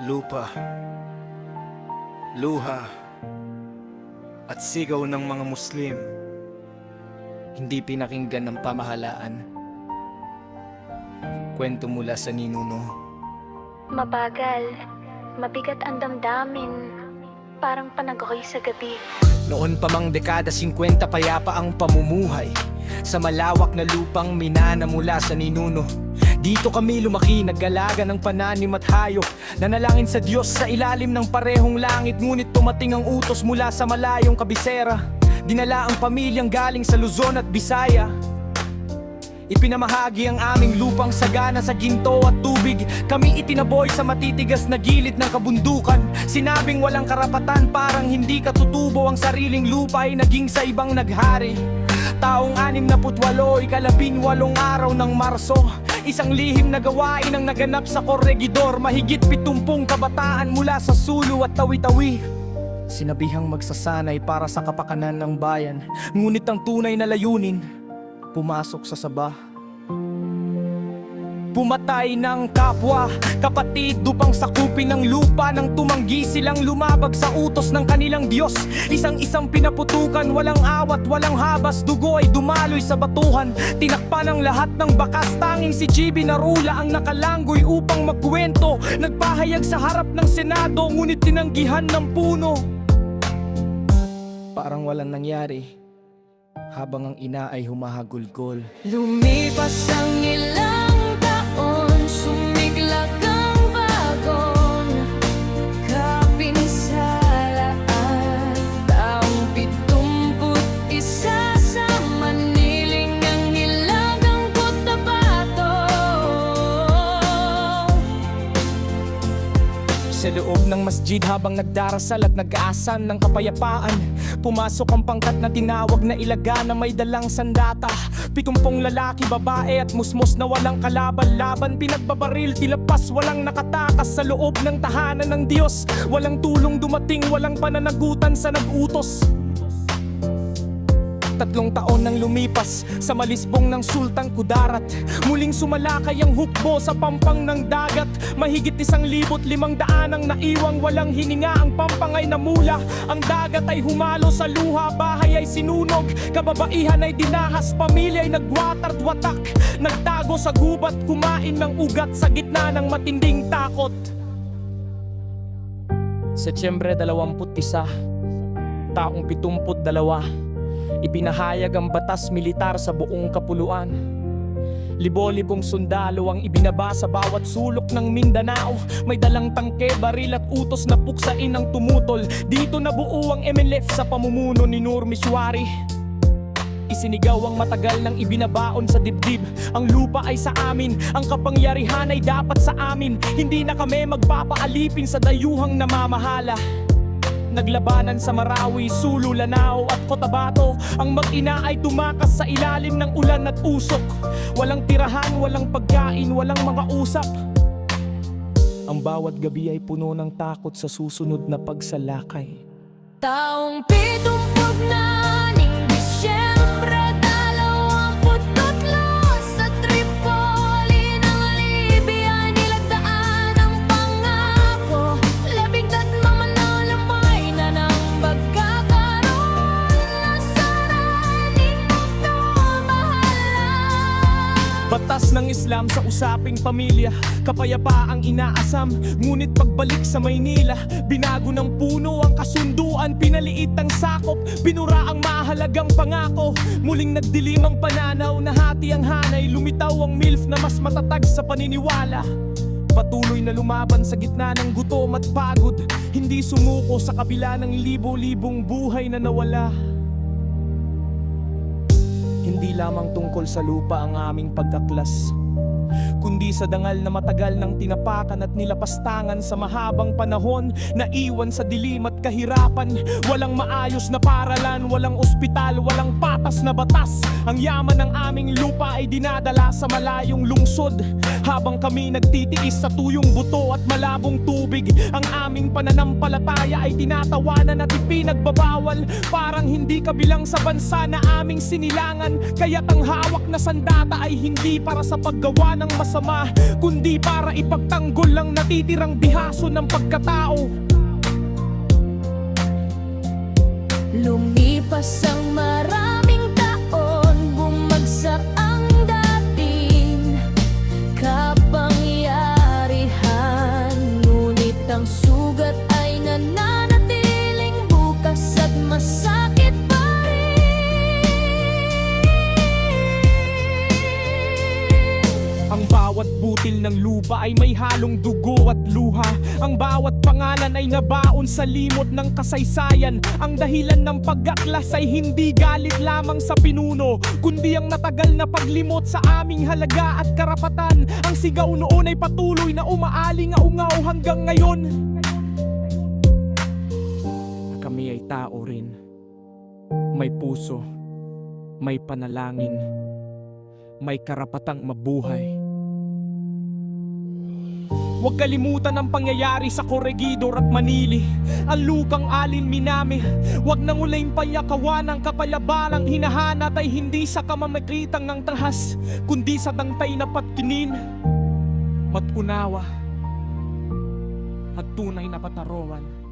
lupa, luha, at sigaw ng mga Muslim. Hindi pinakinggan ng pamahalaan. Kwento mula sa ninuno. Mabagal, mabigat ang damdamin, parang panagoy sa gabi. Noon pa mang dekada 50 payapa ang pamumuhay sa malawak na lupang minana mula sa ninuno. Dito kami lumaki, nag-alaga ng pananim at hayop, nanalangin sa Diyos sa ilalim ng parehong langit. Ngunit tumating ang utos mula sa malayong kabisera. Dinala ang pamilyang galing sa Luzon at Bisaya. Ipinamahagi ang aming lupang sagana sa ginto at tubig. Kami itinaboy sa matitigas na gilid ng kabundukan. Sinabing walang karapatan, parang hindi katutubo. Ang sariling lupa ay naging sa ibang naghari. Taong 68, ika-18 araw ng Marso, isang lihim na gawain ang naganap sa Corregidor. Mahigit 70 kabataan mula sa Sulu at Tawi-Tawi, sinabihang magsasanay para sa kapakanan ng bayan. Ngunit ang tunay na layunin, pumasok sa saba, pumatay ng kapwa, kapatid upang sakupin ng lupa. Nang tumanggi silang lumabag sa utos ng kanilang Diyos, isang-isang pinaputukan, walang awat, walang habas. Dugo ay dumaloy sa batuhan, tinakpan ang lahat ng bakas. Tanging si GB Narula ang nakalanggoy upang magkwento. Nagpahayag sa harap ng Senado, ngunit tinanggihan ng puno. Parang walang nangyari habang ang ina ay humahagulgol. Lumipas ang ilang taon, sumiglag ang bagon, kapinsalaan. Taong 71 sa Maniling, ang hilagang Cotabato. Sa loob ng masjid habang nagdarasal at nag-aasan ng kapayapaan, pumasok ang pangkat na tinawag na ilaga na may dalang sandata. 70 lalaki, babae at musmos na walang kalaban-laban. Pinagbabaril, tilapas, walang nakatakas sa loob ng tahanan ng Diyos. Walang tulong dumating, walang pananagutan sa nag-utos. 3 taon nang lumipas sa malisbong ng Sultan Kudarat. Muling sumalakay ang hukbo sa pampang ng dagat. Mahigit 1,500 ang naiwang walang hininga. Ang pampang ay namula, ang dagat ay humalo sa luha. Bahay ay sinunog, kababaihan ay dinahas. Pamilya ay nagwatar't watak, nagtago sa gubat, kumain ng ugat sa gitna ng matinding takot. Setyembre 21, taong 72, ipinahayag ang batas militar sa buong kapuluan. Libo-libong sundalo ang ibinaba sa bawat sulok ng Mindanao. May dalang tangke, baril at utos na puksain ang tumutol. Dito nabuo ang MNLF sa pamumuno ni Nur Misuari. Isinigaw ang matagal nang ibinabaon sa dibdib. Ang lupa ay sa amin, ang kapangyarihan ay dapat sa amin. Hindi na kami magpapaalipin sa dayuhang namamahala. Naglabanan sa Marawi, Sulu, Lanao at Cotabato. Ang mag-ina ay tumakas sa ilalim ng ulan at usok. Walang tirahan, walang pagkain, walang mga usap. Ang bawat gabi ay puno ng takot sa susunod na pagsalakay. Taong 74, Disyembre 23, sa Tripoli ng Libya nilagdaan ang pangako. 13 mananamay na ng pagkakaroon, nasaraning magmamahala. Batas ng Islam sa usaping pamilya, kapayapaang inaasam. Ngunit pagbalik sa Maynila, binago ng puno ang kasunduan. Pinaliit ang sakop, binura ang mahalagang pangako. Muling nagdilim ang pananaw, nahati ang hanay. Lumitaw ang MILF na mas matatag sa paniniwala. Patuloy na lumaban sa gitna ng gutom at pagod. Hindi sumuko sa kabila ng libo-libong buhay na nawala. Hindi lamang tungkol sa lupa ang aming pagkaklas, kundi sa dangal na matagal ng tinapakan at nilapastangan sa mahabang panahon. Naiwan sa dilim at kahirapan, walang maayos na paralan, walang ospital, walang patas na batas. Ang yaman ng aming lupa ay dinadala sa malayong lungsod. Habang kami nagtitiis sa tuyong buto at malabong tubig, ang aming pananampalataya ay tinatawanan at ipinagbabawal. Parang hindi kabilang sa bansa na aming sinilangan. Kaya't ang hawak na sandata ay hindi para sa paggawa ng masama, masama, kundi para ipagtanggol ang natitirang bihaso ng pagkatao. Lumipas ang maraming taon, bumagsak ang dating kapangyarihan, ngunit ang sugat ay nananatiling bukas at masakit pa rin. Ang bawat butil ng lupa ay may halong dugo at luha. Ang bawat pangalan ay nabaon sa limot ng kasaysayan. Ang dahilan ng pag-aklas ay hindi galit lamang sa pinuno, kundi ang natagal na paglimot sa aming halaga at karapatan. Ang sigaw noon ay patuloy na umaaling-aungaw hanggang ngayon. Kami ay tao rin, may puso, may panalangin, may karapatang mabuhay. Huwag kalimutan ang pangyayari sa Corregidor at Manili, ang lukang Alin Minami. Huwag nang ulaing payakawan ang kapalabalang hinahanap ay hindi sa kamamakitang ng tahas, kundi sa tangtay na patkinin, matunawa at tunay na patarawan.